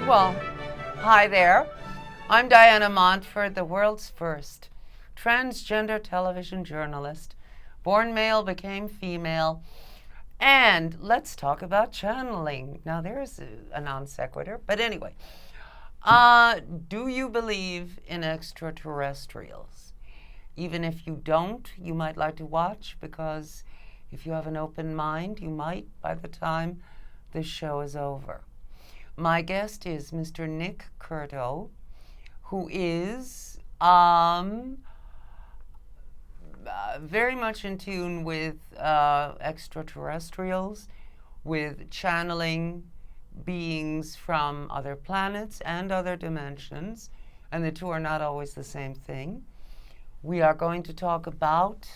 Well, hi there. I'm Diana Montford, the world's first transgender television journalist. Born male, became female. And let's talk about channeling. Now, there's a non sequitur, but anyway. Do you believe in extraterrestrials? Even if you don't, you might like to watch, because if you have an open mind, you might by the time this show is over. My guest is Mr. Nick Curto, who is very much in tune with extraterrestrials, with channeling beings from other planets and other dimensions, and the two are not always the same thing. We are going to talk about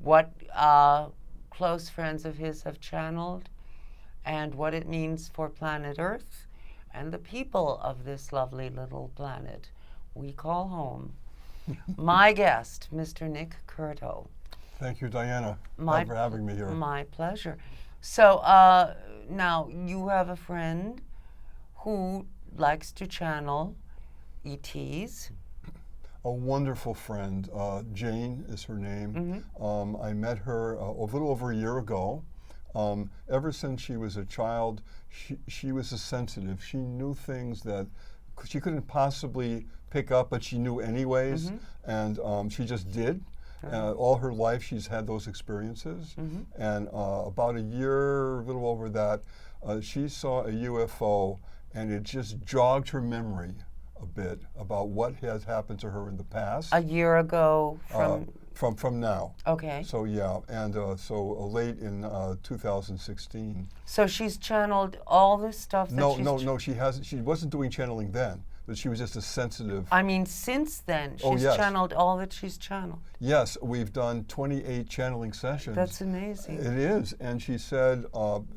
what close friends of his have channeled and what it means for planet Earth and the people of this lovely little planet we call home. My guest, Mr. Nick Curto. Thank you, Diana, for having me here. My pleasure. So now you have a friend who likes to channel ETs. A wonderful friend. Jane is her name. Mm-hmm. I met her a little over a year ago. Ever since she was a child, she was a sensitive. She knew things that she couldn't possibly pick up, but she knew anyways, and she just did. All her life she's had those experiences, and about a little over that, she saw a UFO, and it just jogged her memory a bit about what has happened to her in the past. A year ago from now. Okay. So yeah, and late in 2016. So she's channeled all this stuff that No, she hasn't. She wasn't doing channeling then, but she was just a sensitive. I mean, since then, she's channeled all that she's channeled. Yes, we've done 28 channeling sessions. That's amazing. It is, and she said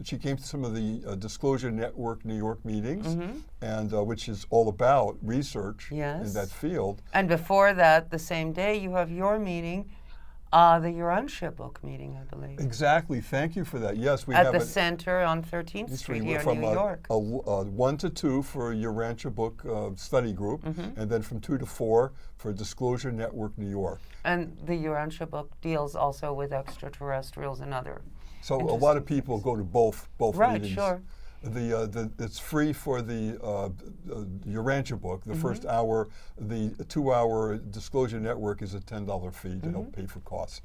she came to some of the Disclosure Network New York meetings, and which is all about research in that field. And before that, the same day, you have your meeting, the Urantia book meeting, I believe. Exactly. Thank you for that. Yes, we have at the center on 13th Street here in New York. 1 to 2 for Urantia book study group, and then from 2 to 4 for Disclosure Network New York. And the Urantia book deals also with extraterrestrials and other. So a lot of people go to both meetings. Right, sure. It's free for the Urantia book. The first hour, the 2-hour Disclosure Network is a $10 fee to help pay for costs.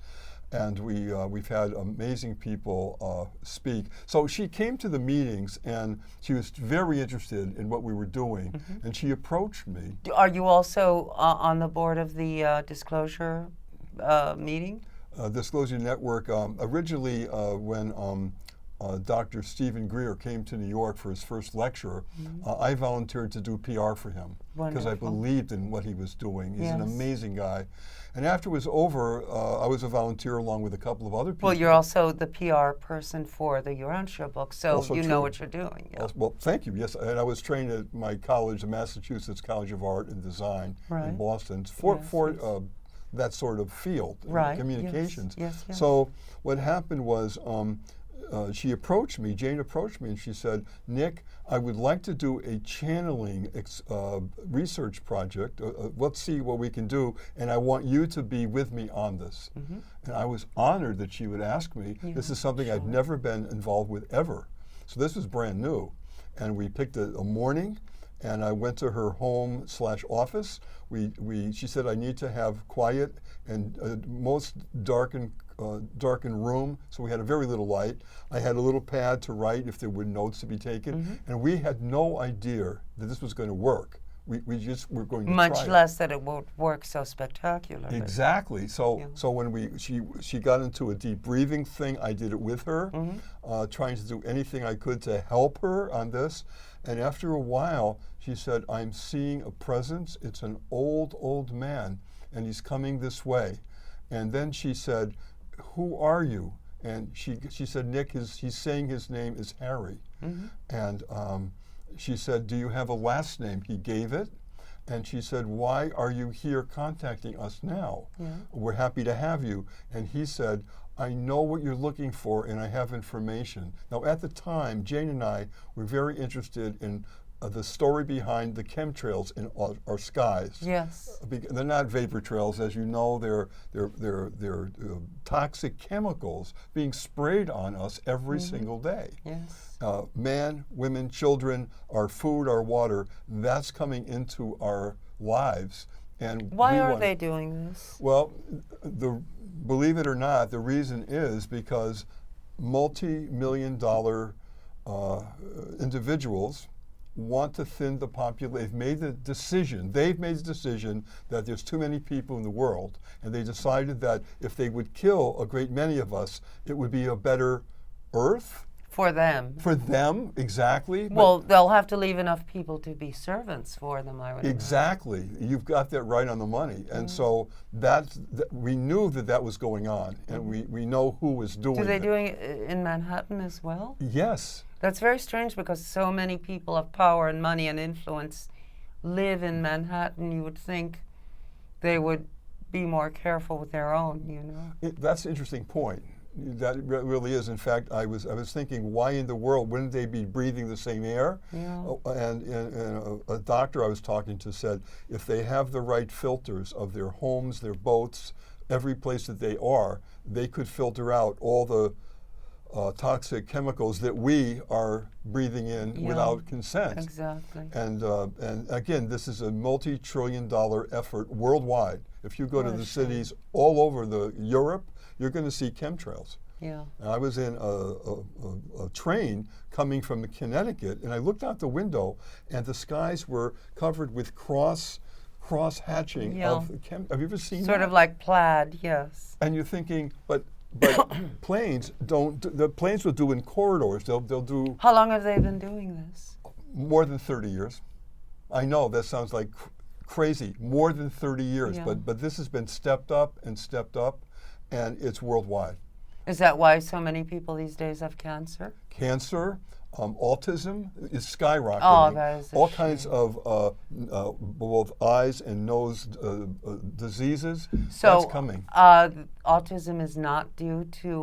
And we've had amazing people speak. So she came to the meetings, and she was very interested in what we were doing, and she approached me. Are you also on the board of the Disclosure meeting? Disclosure Network, originally when Dr. Stephen Greer came to New York for his first lecture, I volunteered to do PR for him because I believed in what he was doing. He's an amazing guy. And after it was over, I was a volunteer along with a couple of other people. Well, you're also the PR person for the Urantia book, so also you know what you're doing. Yeah. Well, thank you. Yes, and I was trained at my college, the Massachusetts College of Art and Design in Boston, for that sort of field, communications. Yes. So what happened was, Jane approached me, and she said, Nick, I would like to do a channeling research project. Let's see what we can do, and I want you to be with me on this. And I was honored that she would ask me. This is something I'd never been involved with ever. So this was brand new. And we picked a morning, and I went to her home/office. She said I need to have quiet and most darkened room, so we had a very little light. I had a little pad to write if there were notes to be taken, and we had no idea that this was going to work. We just were going to try much less that it would work so spectacularly. Exactly. So when she got into a deep breathing thing, I did it with her, trying to do anything I could to help her on this. And after a while, she said, I'm seeing a presence. It's an old man, and he's coming this way. And then she said, who are you? And she said, Nick, he's saying his name is Harry. And she said, do you have a last name? He gave it. And she said, why are you here contacting us now? We're happy to have you. And he said, I know what you're looking for, and I have information. Now, at the time, Jane and I were very interested in the story behind the chemtrails in our skies. Yes. They're not vapor trails, as you know. They're toxic chemicals being sprayed on us every single day. Yes. Man, women, children, our food, our water, that's coming into our lives. And Why are they doing this? Well, believe it or not, the reason is because multi-million-dollar individuals want to thin the population. They've made the decision that there's too many people in the world, and they decided that if they would kill a great many of us, it would be a better earth. For them. For them, exactly. Well, they'll have to leave enough people to be servants for them, I would Exactly. You've got that right on the money. And so we knew that was going on, and we know who was doing it. Do they doing it in Manhattan as well? Yes. That's very strange because so many people of power and money and influence live in Manhattan. You would think they would be more careful with their own, you know. That's an interesting point. That really is. In fact, I was thinking, why in the world wouldn't they be breathing the same air? Yeah. And a doctor I was talking to said, if they have the right filters of their homes, their boats, every place that they are, they could filter out all the toxic chemicals that we are breathing in without consent. Exactly. And again, this is a multi-trillion-dollar effort worldwide. If you go to the cities all over Europe, you're going to see chemtrails. Yeah. And I was in a train coming from Connecticut, and I looked out the window, and the skies were covered with cross-hatching of have you ever seen that? Sort of like plaid, yes. And you're thinking, but planes don't. The planes will do in corridors. They'll do. How long have they been doing this? More than 30 years. I know that sounds like crazy. More than 30 years, but this has been stepped up, and it's worldwide. Is that why so many people these days have cancer? Cancer, autism is skyrocketing. Oh, that is all kinds of both eyes and nose diseases. So, that's coming. Autism is not due to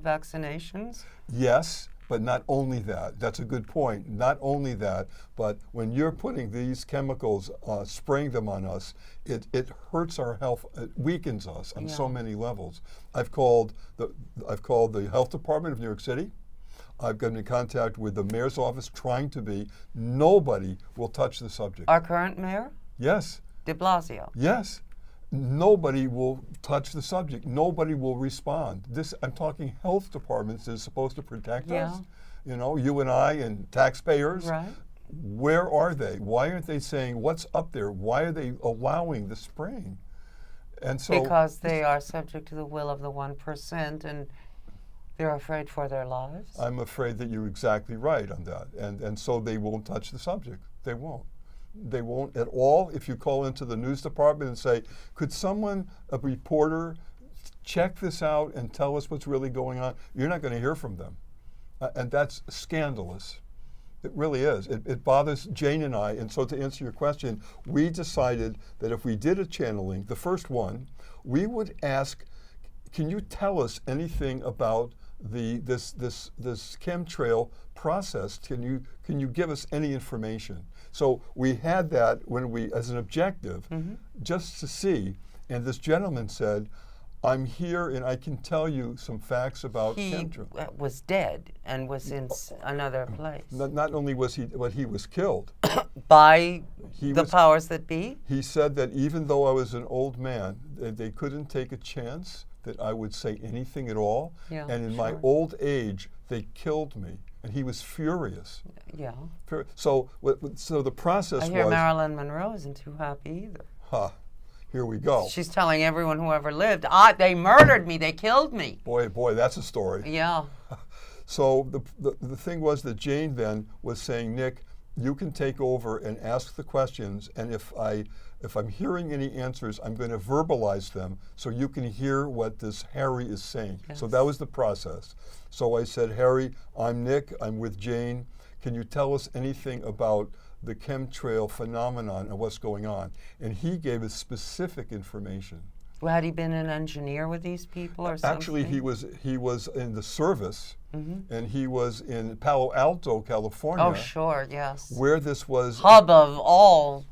vaccinations? Yes, but not only that. That's a good point. Not only that, but when you're putting these chemicals, spraying them on us, it hurts our health. It weakens us on so many levels. I've called the health department of New York City. I've gotten in contact with the mayor's office, nobody will touch the subject. Our current mayor? Yes. De Blasio? Yes. Nobody will touch the subject. Nobody will respond. I'm talking health departments that are supposed to protect us. You know, you and I and taxpayers. Right. Where are they? Why aren't they saying what's up there? Why are they allowing the spraying? And so because they are subject to the will of the 1% and they're afraid for their lives. I'm afraid that you're exactly right on that. And so they won't touch the subject. They won't. They won't at all. If you call into the news department and say, could someone, a reporter, check this out and tell us what's really going on, you're not going to hear from them. And that's scandalous. It really is. It bothers Jane and I. And so to answer your question, we decided that if we did a channeling, the first one, we would ask, can you tell us anything about this chemtrail process? Can you give us any information? So we had that as an objective, just to see. And this gentleman said, I'm here and I can tell you some facts about chemtrail. He was dead and was in another place. Not only was he, but he was killed. By the powers that be? He said that even though I was an old man, they couldn't take a chance that I would say anything at all. Yeah, and in my old age, they killed me. And he was furious. Yeah. So the process was... I hear Marilyn Monroe isn't too happy either. Here we go. She's telling everyone who ever lived, they murdered me, they killed me. Boy, that's a story. Yeah. So the thing was that Jane then was saying, Nick, you can take over and ask the questions, and if I'm hearing any answers, I'm going to verbalize them so you can hear what this Harry is saying. Yes. So that was the process. So I said, Harry, I'm Nick, I'm with Jane. Can you tell us anything about the chemtrail phenomenon and what's going on? And he gave us specific information. Well, had he been an engineer with these people or something? Actually, he was in the service, and he was in Palo Alto, California. Oh, sure, yes. Where this was hub of all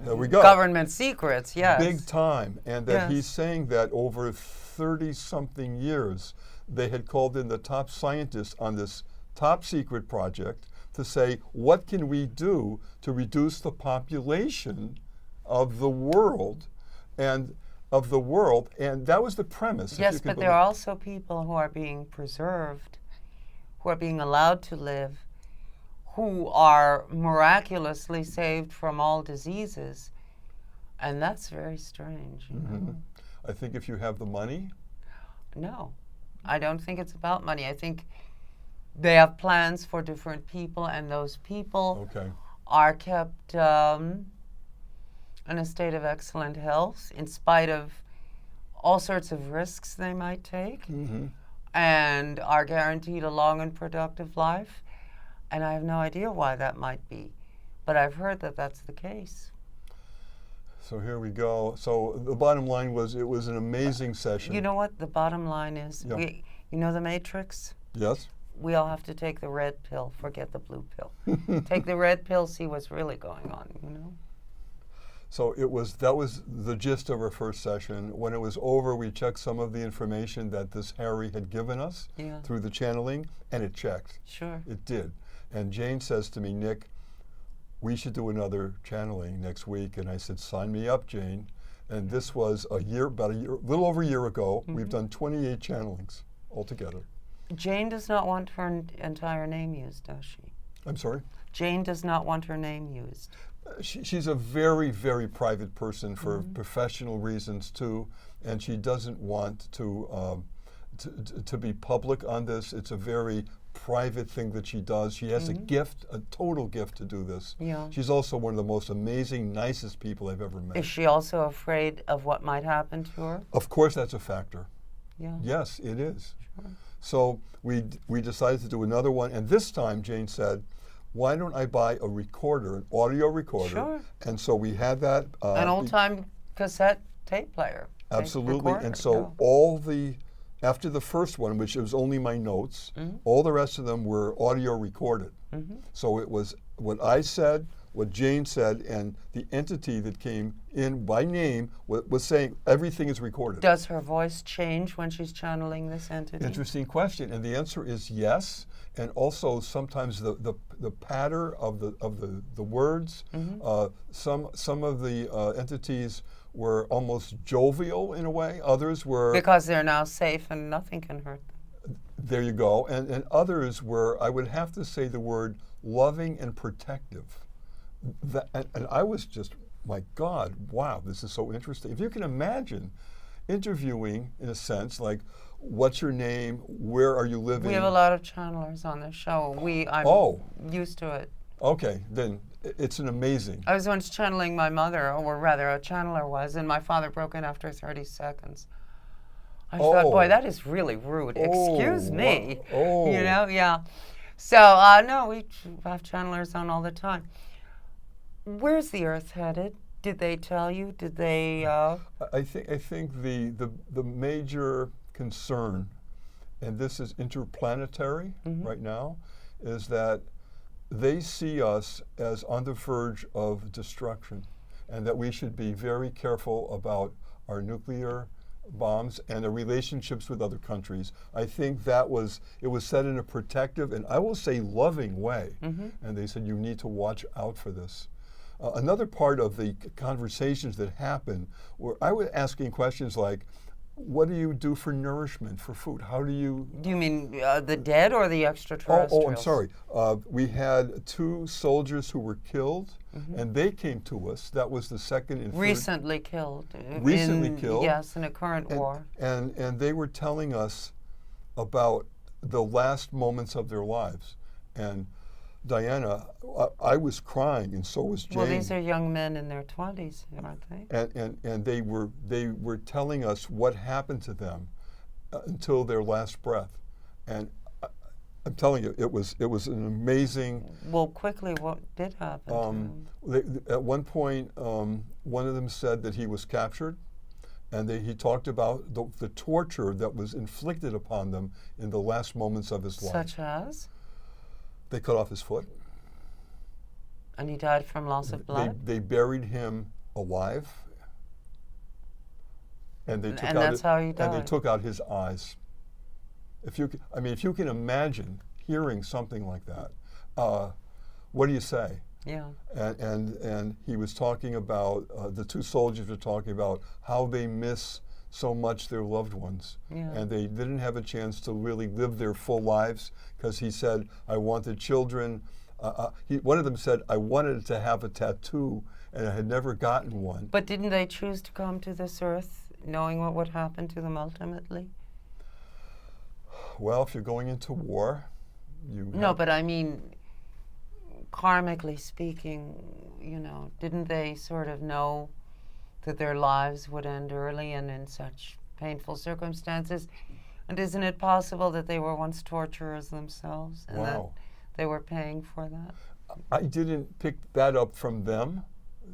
there we go. government secrets, yes. Big time, and that Yes. he's saying that over 30-something years, they had called in the top scientists on this top secret project to say, what can we do to reduce the population of the world, and that was the premise. Yes, but there are also people who are being preserved, who are being allowed to live, who are miraculously saved from all diseases, and that's very strange. You know? I think if you have the money. No, I don't think it's about money. I think they have plans for different people, and those people are kept in a state of excellent health in spite of all sorts of risks they might take, and are guaranteed a long and productive life. And I have no idea why that might be, but I've heard that that's the case. So here we go. So the bottom line was, it was an amazing session. You know what the bottom line is? Yeah. You know the Matrix? Yes. We all have to take the red pill, forget the blue pill. Take the red pill, see what's really going on, you know? So that was the gist of our first session. When it was over, we checked some of the information that this Harry had given us through the channeling, and it checked. Sure. It did. And Jane says to me, Nick, we should do another channeling next week. And I said, sign me up, Jane. And this was a little over a year ago. We've done 28 channelings altogether. Jane does not want her entire name used, does she? I'm sorry? Jane does not want her name used. She's a very, very private person for professional reasons too, and she doesn't want to be public on this. It's a very private thing that she does. She has a gift, a total gift to do this. Yeah. She's also one of the most amazing, nicest people I've ever met. Is she also afraid of what might happen to her? Of course, that's a factor. Yeah. Yes, it is. Sure. So we decided to do another one, and this time Jane said, why don't I buy a recorder, an audio recorder? Sure. And so we had that. An old-time cassette tape player. Absolutely. And so after the first one, which was only my notes, all the rest of them were audio recorded. So it was what I said, what Jane said, and the entity that came in by name was saying everything is recorded. Does her voice change when she's channeling this entity? Interesting question, and the answer is yes. And also sometimes the patter of the words. Some of the entities were almost jovial in a way. Others were because they're now safe and nothing can hurt them. There you go. And others were, I would have to say the word loving and protective. And I was just, my God, wow, this is so interesting. If you can imagine interviewing, in a sense, like, what's your name? Where are you living? We have a lot of channelers on this show. I'm used to it. Okay, then it's an amazing. I was once channeling my mother, or rather a channeler was, and my father broke in after 30 seconds. I thought, boy, that is really rude. Excuse me. Wow. You know, yeah. So, no, we have channelers on all the time. Where's the Earth headed? Did they tell you? Did they? I think the major concern, and this is interplanetary right now, is that they see us as on the verge of destruction, and that we should be very careful about our nuclear bombs and the relationships with other countries. I think it was said in a protective and I will say loving way, and they said you need to watch out for this. Another part of the conversations that happened were I was asking questions like, what do you do for nourishment, for food? How do you... Do you mean the dead or the extraterrestrials? Oh, I'm sorry. We had 2 soldiers who were killed, and they came to us. That was the second and third... Recently killed. Killed. Yes, in a current war. And they were telling us about the last moments of their lives. And Diana, I was crying, and so was Jane. Well, these are young men in their 20s, aren't they? And they were telling us what happened to them until their last breath, and I'm telling you, it was an amazing. Well, quickly, what did happen? At one point, one of them said that he was captured, And he talked about the torture that was inflicted upon them in the last moments of his life. Such as? They cut off his foot. And he died from loss of blood? They buried him alive. And they took and out that's how he died. And they took out his eyes. If you can imagine hearing something like that, what do you say? Yeah. And he was talking about, the two soldiers were talking about how they miss so much their loved ones. Yeah. And they didn't have a chance to really live their full lives, because he said, I wanted children. One of them said, I wanted to have a tattoo, and I had never gotten one. But didn't they choose to come to this earth knowing what would happen to them ultimately? Well, if you're going into war, No, but I mean, karmically speaking, didn't they sort of know that their lives would end early and in such painful circumstances? And isn't it possible that they were once torturers themselves and that they were paying for that? I didn't pick that up from them.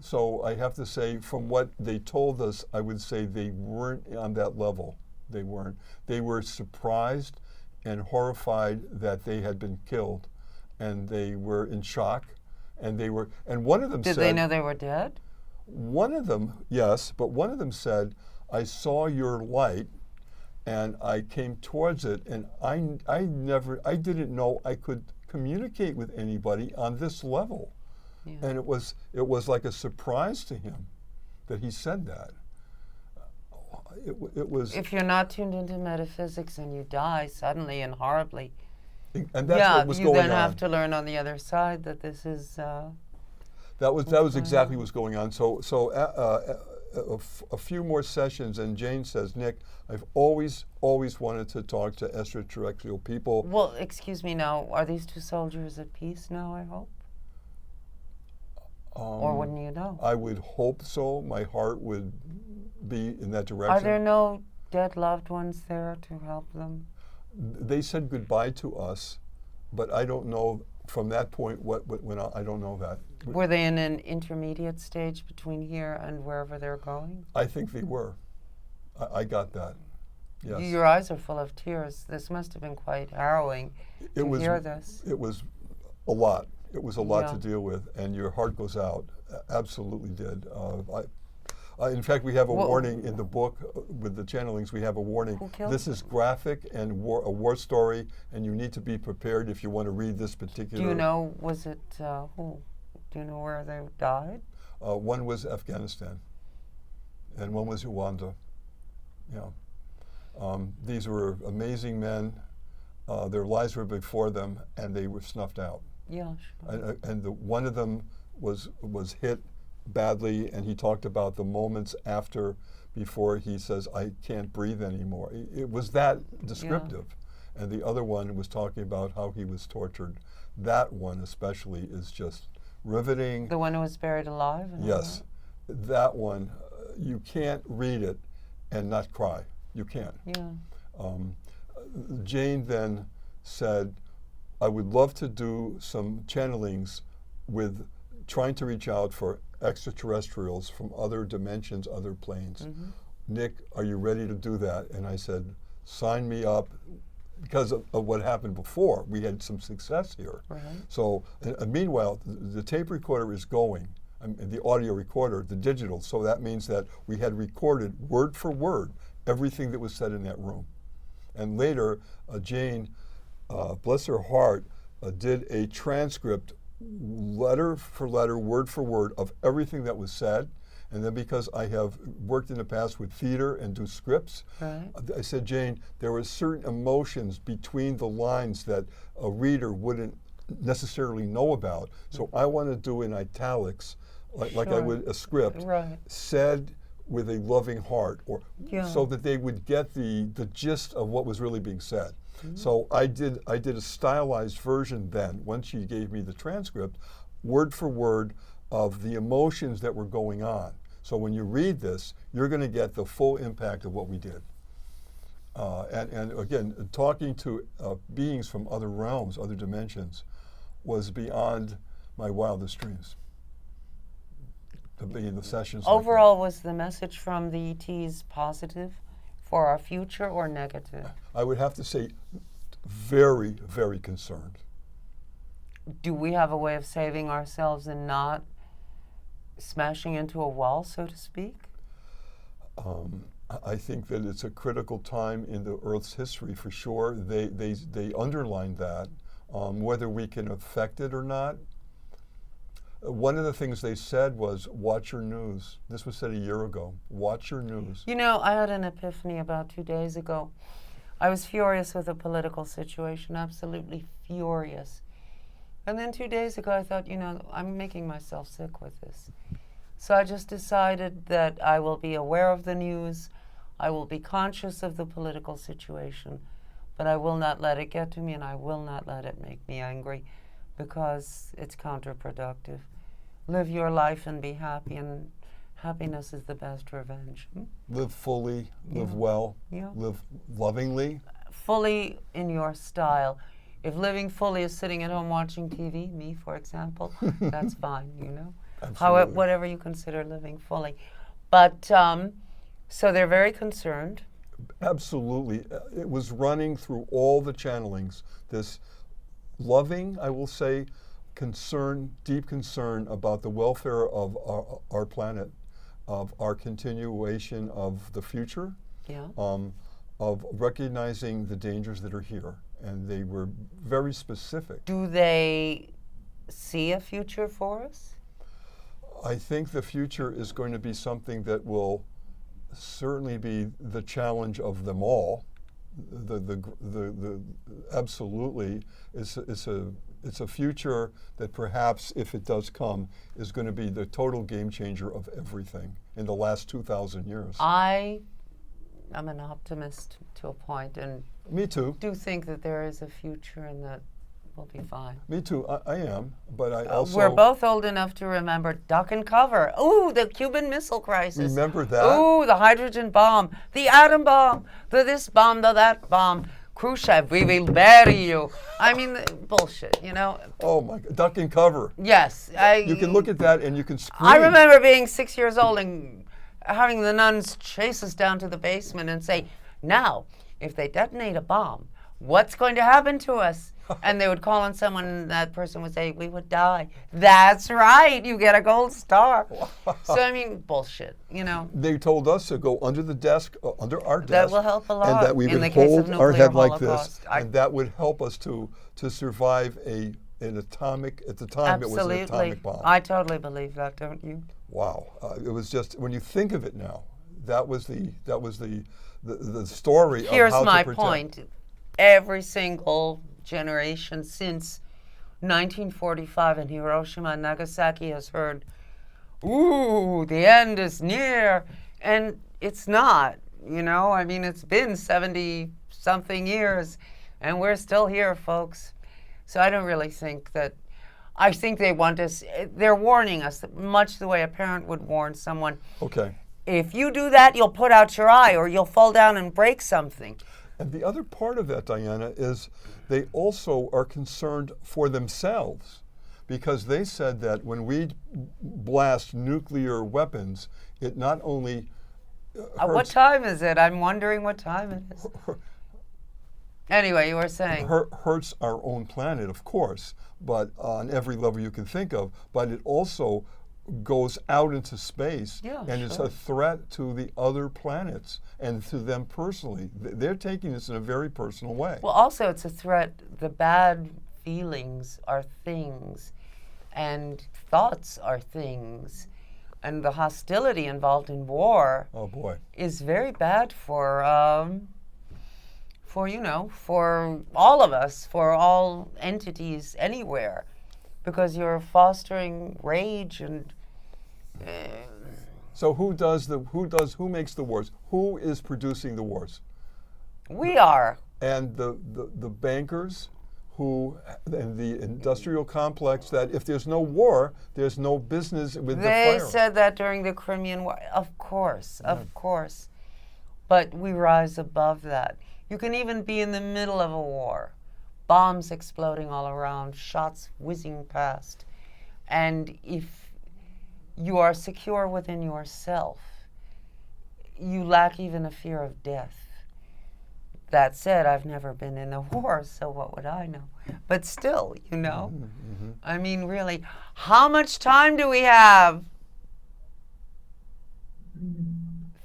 So I have to say, from what they told us, I would say they weren't on that level. They weren't. They were surprised and horrified that they had been killed. And they were in shock, and one of them said— Did they know they were dead? One of them, yes, but one of them said, I saw your light, and I came towards it, and I didn't know I could communicate with anybody on this level. Yeah. And it was like a surprise to him that he said that. It was. If you're not tuned into metaphysics and you die suddenly and horribly, and that's what was going on. You then have to learn on the other side that this is. That was exactly what's going on. So a few more sessions, and Jane says, Nick, I've always wanted to talk to extraterrestrial people. Well, excuse me now, are these two soldiers at peace now, I hope? Or wouldn't you know? I would hope so. My heart would be in that direction. Are there no dead loved ones there to help them? They said goodbye to us, but I don't know from that point I don't know that. Were they in an intermediate stage between here and wherever they're going? I think they were. I got that. Yes. Your eyes are full of tears. This must have been quite harrowing to hear this. It was a lot. It was a lot to deal with, and your heart goes out. Absolutely did. In fact, we have a warning in the book with the channelings. We have a warning. This is graphic and a war story, and you need to be prepared if you want to read this particular. Do you know, was it who? Do you know where they died? One was Afghanistan, and one was Rwanda. Yeah. These were amazing men. Their lives were before them, and they were snuffed out. Yeah, sure. And one of them was hit badly, and he talked about the moments after, before he says, I can't breathe anymore. It was that descriptive. Yeah. And the other one was talking about how he was tortured. That one especially is just riveting. The one who was buried alive? Yes. That one, you can't read it and not cry. You can't. Yeah. Jane then said, I would love to do some channelings with trying to reach out for extraterrestrials from other dimensions, other planes. Mm-hmm. Nick, are you ready to do that? And I said, sign me up, because of what happened before. We had some success here. Right. So meanwhile, the tape recorder is going, the audio recorder, the digital, so that means that we had recorded word for word everything that was said in that room. And later, Jane, bless her heart, did a transcript, letter for letter, word for word, of everything that was said. And then, because I have worked in the past with theater and do scripts, right. I said, Jane, there were certain emotions between the lines that a reader wouldn't necessarily know about. So I want to do in italics, like I would a script, right. said with a loving heart, or so that they would get the gist of what was really being said. Mm-hmm. So I did a stylized version then, once she gave me the transcript, word for word, of the emotions that were going on. So when you read this, you're going to get the full impact of what we did. And again, talking to beings from other realms, other dimensions, was beyond my wildest dreams. the sessions. Like Overall, was the message from the ETs positive for our future or negative? that. I would have to say very, very concerned. Do we have a way of saving ourselves and not smashing into a wall, so to speak? I think that it's a critical time in the Earth's history for sure. They underlined that. Whether we can affect it or not, one of the things they said was, watch your news. This was said a year ago. Watch your news. You know, I had an epiphany about 2 days ago. I was furious with the political situation, absolutely furious. And then 2 days ago, I thought, you know, I'm making myself sick with this. So I just decided that I will be aware of the news. I will be conscious of the political situation, but I will not let it get to me, and I will not let it make me angry, because it's counterproductive. Live your life and be happy, and happiness is the best revenge. Live fully, live well, live lovingly. Fully in your style. If living fully is sitting at home watching TV, me for example, that's fine, you know. Absolutely. Whatever you consider living fully. But, so they're very concerned. Absolutely. It was running through all the channelings. This loving, I will say, concern, deep concern about the welfare of our planet, of our continuation of the future, of recognizing the dangers that are here. And they were very specific. Do they see a future for us? I think the future is going to be something that will certainly be the challenge of them all. Absolutely, it's a future that perhaps, if it does come, is going to be the total game changer of everything in the last 2,000 years. I am an optimist to a point, and me too. Do think that there is a future and that we'll be fine. Me too. I am, but I also. We're both old enough to remember duck and cover. Ooh, the Cuban Missile Crisis. Remember that? Ooh, the hydrogen bomb, the atom bomb, the this bomb, the that bomb. Khrushchev, we will bury you. I mean, bullshit, you know? Oh my God, duck and cover. Yes. You can look at that and you can scream. I remember being 6 years old and having the nuns chase us down to the basement and say, now, if they detonate a bomb, what's going to happen to us? And they would call on someone, and that person would say, we would die. That's right, you get a gold star. So, I mean, bullshit, you know. They told us to go under the desk, under our desk. That will help a lot. And that we would hold our head like this. And that would help us to survive an atomic, at the time Absolutely. It was an atomic bomb. I totally believe that, don't you? Wow. It was just, when you think of it now, that was the story Here's of how my to protect. point. Every single generation since 1945 in Hiroshima and Nagasaki has heard, ooh, the end is near. And it's not, you know. I mean, it's been 70-something years, and we're still here, folks. So I don't really think that, I think they want us, they're warning us, much the way a parent would warn someone. Okay. If you do that, you'll put out your eye or you'll fall down and break something. And the other part of that, Diana, is they also are concerned for themselves, because they said that when we blast nuclear weapons, it not only what time is it? I'm wondering what time it is. Anyway, you were saying. Hurts our own planet, of course, but on every level you can think of, but it also goes out into space, and it's a threat to the other planets and to them personally. They're taking this in a very personal way. Well, also it's a threat. The bad feelings are things, and thoughts are things, and the hostility involved in war is very bad for you know, for all of us, for all entities anywhere, because you're fostering rage and. So who makes the wars? Who is producing the wars? We are. And the bankers and the industrial complex, that if there's no war, there's no business with the fire. They said that during the Crimean War. Of course, of course. But we rise above that. You can even be in the middle of a war. Bombs exploding all around, shots whizzing past. And if you are secure within yourself. You lack even a fear of death. That said, I've never been in a war, so what would I know? But still, you know. Mm-hmm. I mean, really, how much time do we have?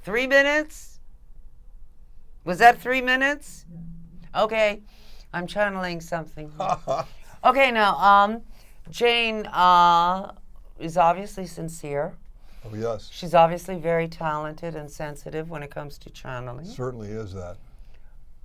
3 minutes? Was that 3 minutes? Okay, I'm channeling something. Okay, now, Jane is obviously sincere. Oh, yes. She's obviously very talented and sensitive when it comes to channeling. Certainly is that.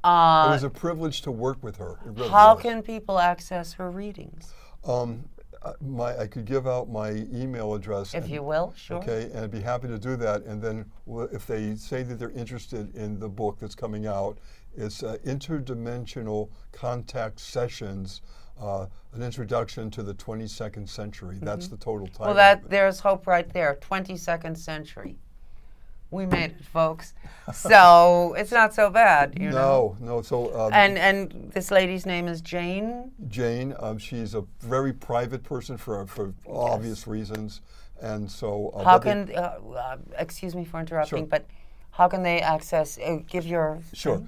It was a privilege to work with her. It really How was. can people access her readings? I could give out my email address. If you will, sure. Okay, and I'd be happy to do that. And then if they say that they're interested in the book that's coming out, it's Interdimensional Contact Sessions, an introduction to the 22nd century. That's the total title. Well, there's hope right there. 22nd century. We made it, folks. So it's not so bad, you know. No. So and this lady's name is Jane. Jane, she's a very private person for obvious reasons, and so. How can? Excuse me for interrupting, Sure. but how can they access? Give your. Sure.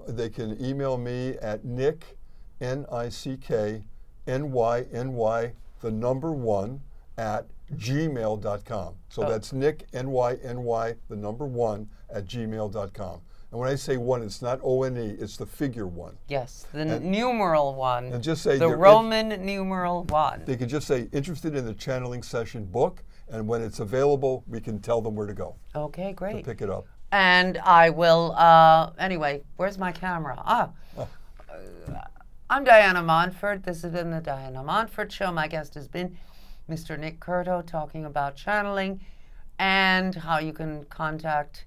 They can email me at Nick, NICK, NYNY, the number 1 at gmail.com. So that's Nick, NYNY, the number 1 at gmail.com. And when I say 1, it's not ONE, it's the figure 1. Yes, the numeral 1. And just say the Roman numeral 1. They can just say interested in the channeling session book, and when it's available, we can tell them where to go. Okay, great. To pick it up. And I will, anyway, where's my camera? I'm Diana Montford. This has been the Diana Montford Show. My guest has been Mr. Nick Curto, talking about channeling and how you can contact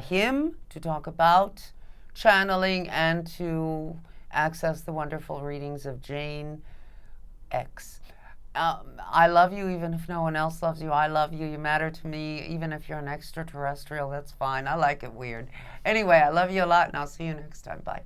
him to talk about channeling and to access the wonderful readings of Jane X. I love you even if no one else loves you. I love you. You matter to me. Even if you're an extraterrestrial, that's fine. I like it weird. Anyway, I love you a lot, and I'll see you next time. Bye.